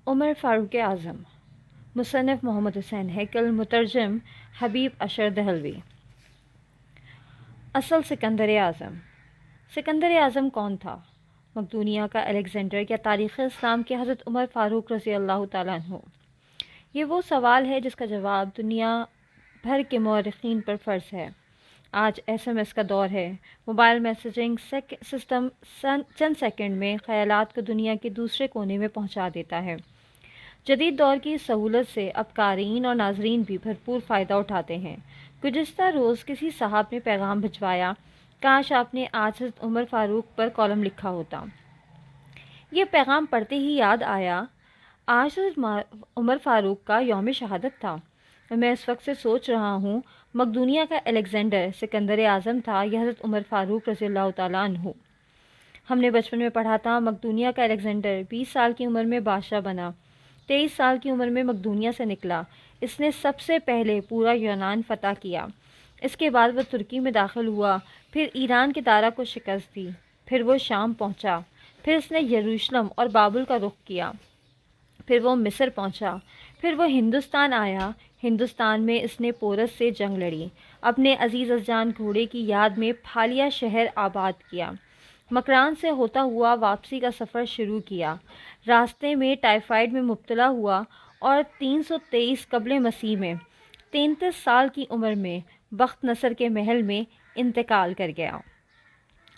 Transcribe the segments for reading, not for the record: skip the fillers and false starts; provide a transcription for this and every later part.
عمر فاروق اعظم، مصنف محمد حسین ہیکل، مترجم حبیب اشر دہلوی۔ اصل سکندر اعظم۔ سکندر اعظم کون تھا؟ مقدونیہ کا الیگزینڈر یا تاریخ اسلام کے حضرت عمر فاروق رضی اللہ تعالیٰ عنہ؟ یہ وہ سوال ہے جس کا جواب دنیا بھر کے مورخین پر فرض ہے۔ آج SMS کا دور ہے۔ موبائل میسیجنگ سسٹم چند سیکنڈ میں خیالات کو دنیا کے دوسرے کونے میں پہنچا دیتا ہے۔ جدید دور کی سہولت سے اب قارئین اور ناظرین بھی بھرپور فائدہ اٹھاتے ہیں۔ گزشتہ روز کسی صاحب نے پیغام بھجوایا، کاش آپ نے آج حضرت عمر فاروق پر کالم لکھا ہوتا۔ یہ پیغام پڑھتے ہی یاد آیا، آج حضرت عمر فاروق کا یوم شہادت تھا۔ میں اس وقت سے سوچ رہا ہوں، مقدونیہ کا الیگزینڈر سکندر اعظم تھا یا حضرت عمر فاروق رضی اللہ تعالیٰ عنہ؟ ہم نے بچپن میں پڑھا تھا، مقدونیہ کا الیگزینڈر 20 سال کی عمر میں بادشاہ بنا، 23 سال کی عمر میں مقدونیہ سے نکلا۔ اس نے سب سے پہلے پورا یونان فتح کیا، اس کے بعد وہ ترکی میں داخل ہوا، پھر ایران کے دارا کو شکست دی، پھر وہ شام پہنچا، پھر اس نے یروشلم اور بابل کا رخ کیا، پھر وہ مصر پہنچا، پھر وہ ہندوستان آیا۔ ہندوستان میں اس نے پورس سے جنگ لڑی، اپنے عزیز جان گھوڑے کی یاد میں پھالیا شہر آباد کیا، مکران سے ہوتا ہوا واپسی کا سفر شروع کیا، راستے میں ٹائیفائڈ میں مبتلا ہوا اور 323 قبل مسیح میں 33 سال کی عمر میں بخت نصر کے محل میں انتقال کر گیا۔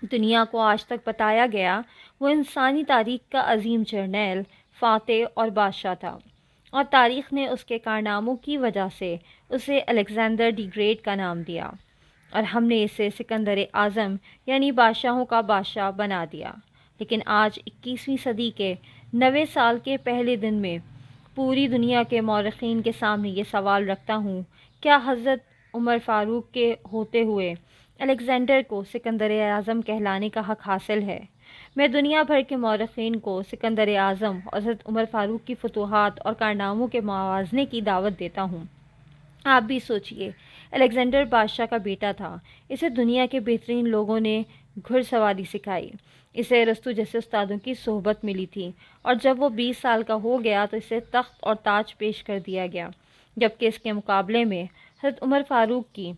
دنیا کو آج تک بتایا گیا وہ انسانی تاریخ کا عظیم جرنیل، فاتح اور بادشاہ تھا، اور تاریخ نے اس کے کارناموں کی وجہ سے اسے الیگزینڈر دی گریٹ کا نام دیا، اور ہم نے اسے سکندر اعظم یعنی بادشاہوں کا بادشاہ بنا دیا۔ لیکن آج 21ویں صدی کے 90 سال کے پہلے دن میں پوری دنیا کے مورخین کے سامنے یہ سوال رکھتا ہوں، کیا حضرت عمر فاروق کے ہوتے ہوئے الیگزینڈر کو سکندر اعظم کہلانے کا حق حاصل ہے؟ میں دنیا بھر کے مورخین کو سکندر اعظم اور حضرت عمر فاروق کی فتوحات اور کارناموں کے موازنے کی دعوت دیتا ہوں۔ آپ بھی سوچئے، الیگزینڈر بادشاہ کا بیٹا تھا، اسے دنیا کے بہترین لوگوں نے گھڑ سواری سکھائی، اسے ارسطو جیسے استادوں کی صحبت ملی تھی، اور جب وہ 20 سال کا ہو گیا تو اسے تخت اور تاج پیش کر دیا گیا، جبکہ اس کے مقابلے میں حضرت عمر فاروق کی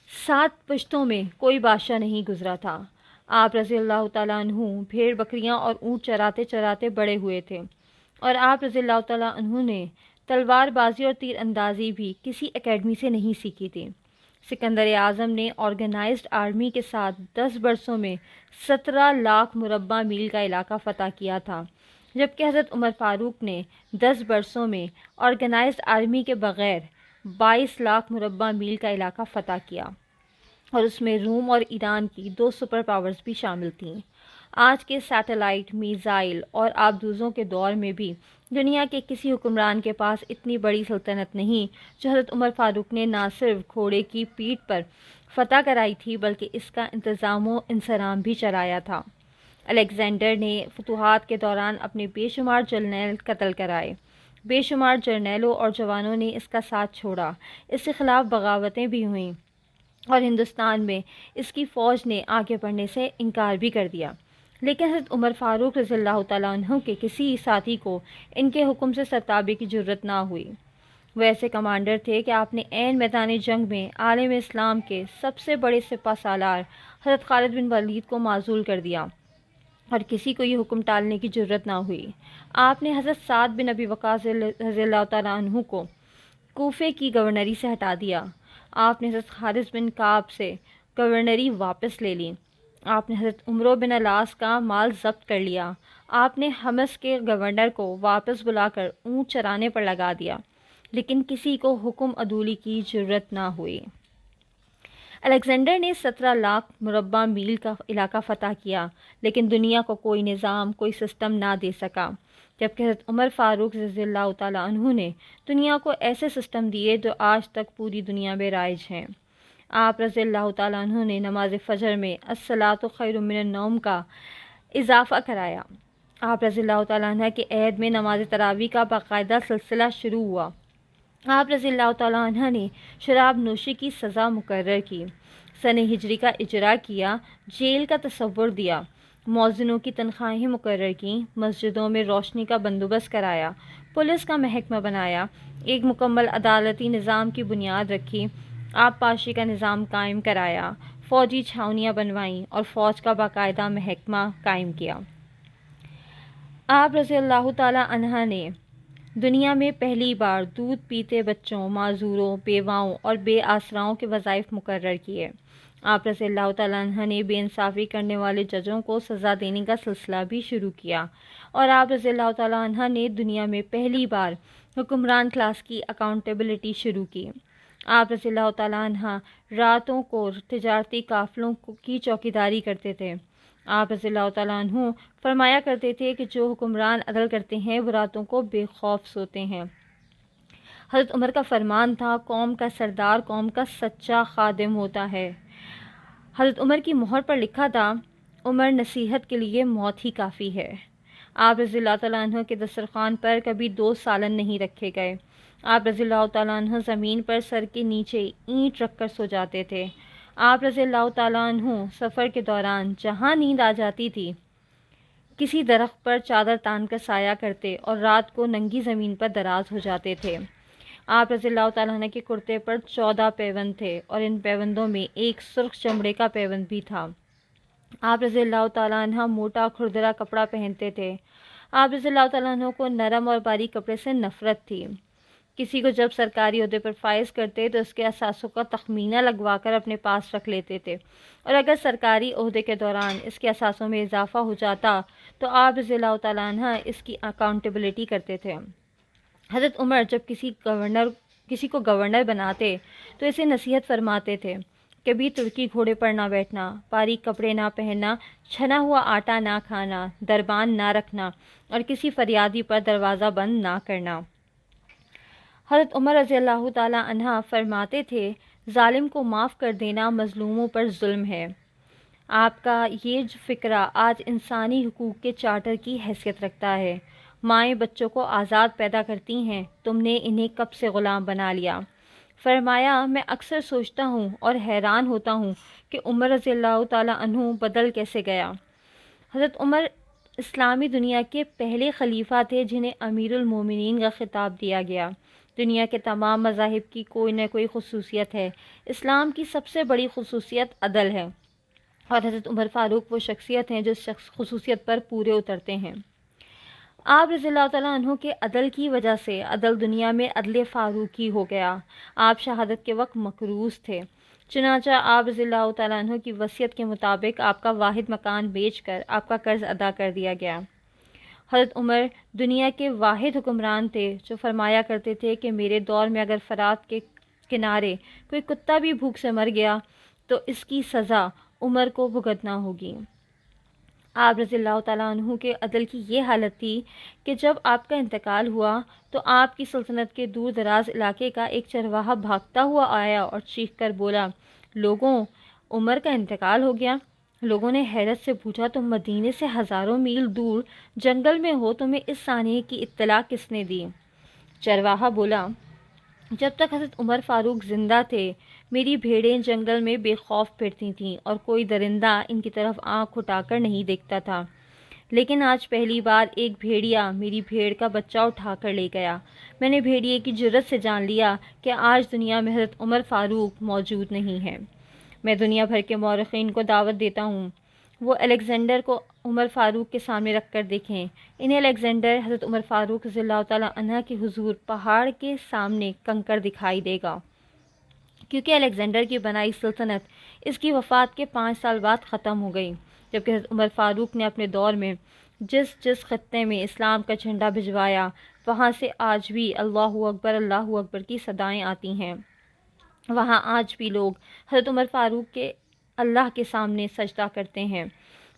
7 پشتوں میں کوئی بادشاہ نہیں گزرا تھا۔ آپ رضی اللہ تعالیٰ عنہ بھیڑ بکریاں اور اونٹ چراتے چراتے بڑے ہوئے تھے، اور آپ رضی اللہ تعالیٰ عنہ نے تلوار بازی اور تیر اندازی بھی کسی اکیڈمی سے نہیں سیکھی تھی۔ سکندر اعظم نے آرگنائزڈ آرمی کے ساتھ 10 برسوں میں 17 لاکھ مربع میل کا علاقہ فتح کیا تھا، جبکہ حضرت عمر فاروق نے 10 برسوں میں آرگنائزڈ آرمی کے بغیر 22 لاکھ مربع میل کا علاقہ فتح کیا، اور اس میں روم اور ایران کی 2 سپر پاورز بھی شامل تھیں۔ آج کے سیٹلائٹ، میزائل اور آبدوزوں کے دور میں بھی دنیا کے کسی حکمران کے پاس اتنی بڑی سلطنت نہیں جو حضرت عمر فاروق نے نہ صرف گھوڑے کی پیٹھ پر فتح کرائی تھی بلکہ اس کا انتظام و انصرام بھی چلایا تھا۔ الیگزینڈر نے فتوحات کے دوران اپنے بے شمار جرنیل قتل کرائے، بے شمار جرنیلوں اور جوانوں نے اس کا ساتھ چھوڑا، اس کے خلاف بغاوتیں بھی ہوئیں، اور ہندوستان میں اس کی فوج نے آگے بڑھنے سے انکار بھی کر دیا۔ لیکن حضرت عمر فاروق رضی اللہ تعالیٰ عنہ کے کسی ساتھی کو ان کے حکم سے سرتابی کی جرت نہ ہوئی۔ وہ ایسے کمانڈر تھے کہ آپ نے عین میدان جنگ میں عالم اسلام کے سب سے بڑے سپہ سالار حضرت خالد بن ولید کو معزول کر دیا، اور کسی کو یہ حکم ٹالنے کی جرت نہ ہوئی۔ آپ نے حضرت سعد بن ابی وقاص رضی اللہ تعالیٰ عنہ کو کوفے کی گورنری سے ہٹا دیا۔ آپ نے حضرت حارث بن کعب سے گورنری واپس لے لی۔ آپ نے حضرت عمرو بن العاص کا مال ضبط کر لیا۔ آپ نے حمص کے گورنر کو واپس بلا کر اونٹ چرانے پر لگا دیا، لیکن کسی کو حکم عدولی کی جرت نہ ہوئی۔ الیگزینڈر نے 17 لاکھ مربع میل کا علاقہ فتح کیا، لیکن دنیا کو کوئی نظام، کوئی سسٹم نہ دے سکا، جبکہ حضرت عمر فاروق رضی اللہ تعالیٰ عنہ نے دنیا کو ایسے سسٹم دیے جو آج تک پوری دنیا میں رائج ہیں۔ آپ رضی اللہ تعالیٰ عنہ نے نماز فجر میں الصلاۃ خیر من النوم کا اضافہ کرایا۔ آپ رضی اللہ تعالیٰ عنہ کے عہد میں نماز تراویح کا باقاعدہ سلسلہ شروع ہوا۔ آپ رضی اللہ تعالیٰ عنہ نے شراب نوشی کی سزا مقرر کی، سنہ ہجری کا اجرا کیا، جیل کا تصور دیا، مؤذنوں کی تنخواہیں مقرر کیں، مسجدوں میں روشنی کا بندوبست کرایا، پولیس کا محکمہ بنایا، ایک مکمل عدالتی نظام کی بنیاد رکھی، آب پاشی کا نظام قائم کرایا، فوجی چھاؤنیاں بنوائیں اور فوج کا باقاعدہ محکمہ قائم کیا۔ آپ رضی اللہ تعالیٰ عنہ نے دنیا میں پہلی بار دودھ پیتے بچوں، معذوروں، بیواؤں اور بے آسراؤں کے وظائف مقرر کیے۔ آپ رضی اللہ تعالیٰ عنہ نے بے انصافی کرنے والے ججوں کو سزا دینے کا سلسلہ بھی شروع کیا، اور آپ رضی اللہ تعالیٰ عنہ نے دنیا میں پہلی بار حکمران کلاس کی اکاؤنٹیبلٹی شروع کی۔ آپ رضی اللہ تعالیٰ عنہ راتوں کو تجارتی قافلوں کی چوکیداری کرتے تھے۔ آپ رضی اللہ تعالیٰ عنہ فرمایا کرتے تھے کہ جو حکمران عدل کرتے ہیں وہ راتوں کو بے خوف سوتے ہیں۔ حضرت عمر کا فرمان تھا، قوم کا سردار قوم کا سچا خادم ہوتا ہے۔ حضرت عمر کی مہر پر لکھا تھا، عمر نصیحت کے لیے موت ہی کافی ہے۔ آپ رضی اللہ تعالیٰ عنہ کے دسترخوان پر کبھی 2 سالن نہیں رکھے گئے۔ آپ رضی اللہ تعالیٰ عنہ زمین پر سر کے نیچے اینٹ رکھ کر سو جاتے تھے۔ آپ رضی اللہ تعالیٰ عنہ سفر کے دوران جہاں نیند آ جاتی تھی کسی درخت پر چادر تان کر سایہ کرتے اور رات کو ننگی زمین پر دراز ہو جاتے تھے۔ آپ رضی اللہ تعالیٰ عنہ کے کرتے پر 14 پیوند تھے اور ان پیوندوں میں ایک سرخ چمڑے کا پیوند بھی تھا۔ آپ رضی اللہ تعالیٰ عنہ موٹا کھردرا کپڑا پہنتے تھے۔ آپ رضی اللہ تعالیٰ عنہ کو نرم اور باریک کپڑے سے نفرت تھی۔ کسی کو جب سرکاری عہدے پر فائز کرتے تو اس کے اثاثوں کا تخمینہ لگوا کر اپنے پاس رکھ لیتے تھے، اور اگر سرکاری عہدے کے دوران اس کے اثاثوں میں اضافہ ہو جاتا تو آپ رضی اللہ تعالیٰ عنہ اس کی اکاؤنٹیبلٹی کرتے تھے۔ حضرت عمر جب کسی کو گورنر بناتے تو اسے نصیحت فرماتے تھے، کبھی ترکی گھوڑے پر نہ بیٹھنا، باریک کپڑے نہ پہننا، چھنا ہوا آٹا نہ کھانا، دربان نہ رکھنا اور کسی فریادی پر دروازہ بند نہ کرنا۔ حضرت عمر رضی اللہ تعالیٰ عنہ فرماتے تھے، ظالم کو معاف کر دینا مظلوموں پر ظلم ہے۔ آپ کا یہ فقرہ آج انسانی حقوق کے چارٹر کی حیثیت رکھتا ہے۔ مائیں بچوں کو آزاد پیدا کرتی ہیں، تم نے انہیں کب سے غلام بنا لیا؟ فرمایا، میں اکثر سوچتا ہوں اور حیران ہوتا ہوں کہ عمر رضی اللہ تعالیٰ عنہ بدل کیسے گیا۔ حضرت عمر اسلامی دنیا کے پہلے خلیفہ تھے جنہیں امیر المومنین کا خطاب دیا گیا۔ دنیا کے تمام مذاہب کی کوئی نہ کوئی خصوصیت ہے، اسلام کی سب سے بڑی خصوصیت عدل ہے، اور حضرت عمر فاروق وہ شخصیت ہیں جو اس خصوصیت پر پورے اترتے ہیں۔ آپ رضی اللہ تعالیٰ عنہ کے عدل کی وجہ سے عدل دنیا میں عدل فاروقی ہو گیا۔ آپ شہادت کے وقت مقروض تھے، چنانچہ آپ رضی اللہ تعالیٰ عنہ کی وصیت کے مطابق آپ کا واحد مکان بیچ کر آپ کا قرض ادا کر دیا گیا۔ حضرت عمر دنیا کے واحد حکمران تھے جو فرمایا کرتے تھے کہ میرے دور میں اگر فرات کے کنارے کوئی کتا بھی بھوک سے مر گیا تو اس کی سزا عمر کو بھگتنا ہوگی۔ آپ رضی اللہ تعالیٰ عنہ کے عدل کی یہ حالت تھی کہ جب آپ کا انتقال ہوا تو آپ کی سلطنت کے دور دراز علاقے کا ایک چرواہا بھاگتا ہوا آیا اور چیخ کر بولا، لوگوں، عمر کا انتقال ہو گیا۔ لوگوں نے حیرت سے پوچھا، تم مدینے سے ہزاروں میل دور جنگل میں ہو، تمہیں اس سانحے کی اطلاع کس نے دی؟ چرواہا بولا، جب تک حضرت عمر فاروق زندہ تھے میری بھیڑیں جنگل میں بے خوف پھرتی تھیں اور کوئی درندہ ان کی طرف آنکھ اٹھا کر نہیں دیکھتا تھا، لیکن آج پہلی بار ایک بھیڑیا میری بھیڑ کا بچہ اٹھا کر لے گیا۔ میں نے بھیڑیے کی جرت سے جان لیا کہ آج دنیا میں حضرت عمر فاروق موجود نہیں ہے۔ میں دنیا بھر کے مورخین کو دعوت دیتا ہوں، وہ الیگزینڈر کو عمر فاروق کے سامنے رکھ کر دیکھیں۔ انہیں الیگزینڈر حضرت عمر فاروق رضی اللہ تعالیٰ عنہ کے حضور پہاڑ کے سامنے کنکر دکھائی دے گا، کیونکہ الیگزینڈر کی بنائی سلطنت اس کی وفات کے 5 سال بعد ختم ہو گئی، جبکہ حضرت عمر فاروق نے اپنے دور میں جس خطے میں اسلام کا جھنڈا بھجوایا وہاں سے آج بھی اللہ اکبر کی صدائیں آتی ہیں۔ وہاں آج بھی لوگ حضرت عمر فاروق کے اللہ کے سامنے سجدہ کرتے ہیں۔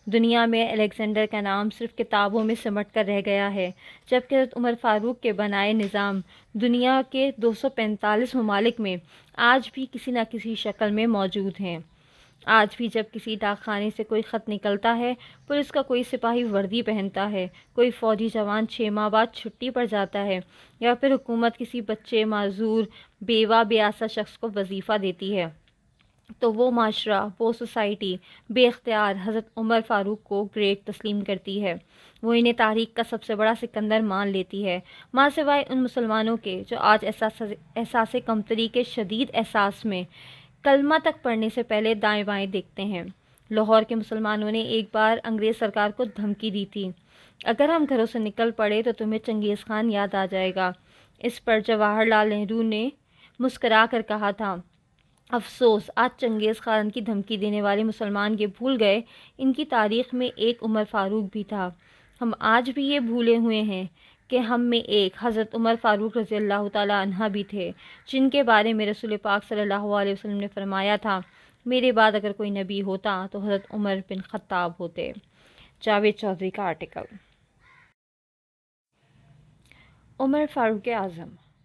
دنیا میں الیگزینڈر کا نام صرف کتابوں میں سمٹ کر رہ گیا ہے، جبکہ حضرت عمر فاروق کے بنائے نظام دنیا کے 245 ممالک میں آج بھی کسی نہ کسی شکل میں موجود ہیں۔ آج بھی جب کسی ڈاک خانے سے کوئی خط نکلتا ہے، پولیس کا کوئی سپاہی وردی پہنتا ہے، کوئی فوجی جوان 6 ماہ بعد چھٹی پر جاتا ہے، یا پھر حکومت کسی بچے، معذور، بیوہ، بے آسا شخص کو وظیفہ دیتی ہے، تو وہ معاشرہ، وہ سوسائٹی بے اختیار حضرت عمر فاروق کو گریٹ تسلیم کرتی ہے۔ وہ انہیں تاریخ کا سب سے بڑا سکندر مان لیتی ہے، ماں سوائے ان مسلمانوں کے جو آج احساس کمتری کے شدید احساس میں کلمہ تک پڑھنے سے پہلے دائیں بائیں دیکھتے ہیں۔ لاہور کے مسلمانوں نے ایک بار انگریز سرکار کو دھمکی دی تھی، اگر ہم گھروں سے نکل پڑے تو تمہیں چنگیز خان یاد آ جائے گا۔ اس پر جواہر لال نہرو نے مسکرا کر کہا تھا، افسوس آج چنگیز خان کی دھمکی دینے والے مسلمان یہ بھول گئے ان کی تاریخ میں ایک عمر فاروق بھی تھا۔ ہم آج بھی یہ بھولے ہوئے ہیں کہ ہم میں ایک حضرت عمر فاروق رضی اللہ تعالیٰ عنہ بھی تھے، جن کے بارے میں رسول پاک صلی اللہ علیہ وسلم نے فرمایا تھا، میرے بعد اگر کوئی نبی ہوتا تو حضرت عمر بن خطاب ہوتے۔ جاوید چودھری کا آرٹیکل۔ عمر فاروق اعظم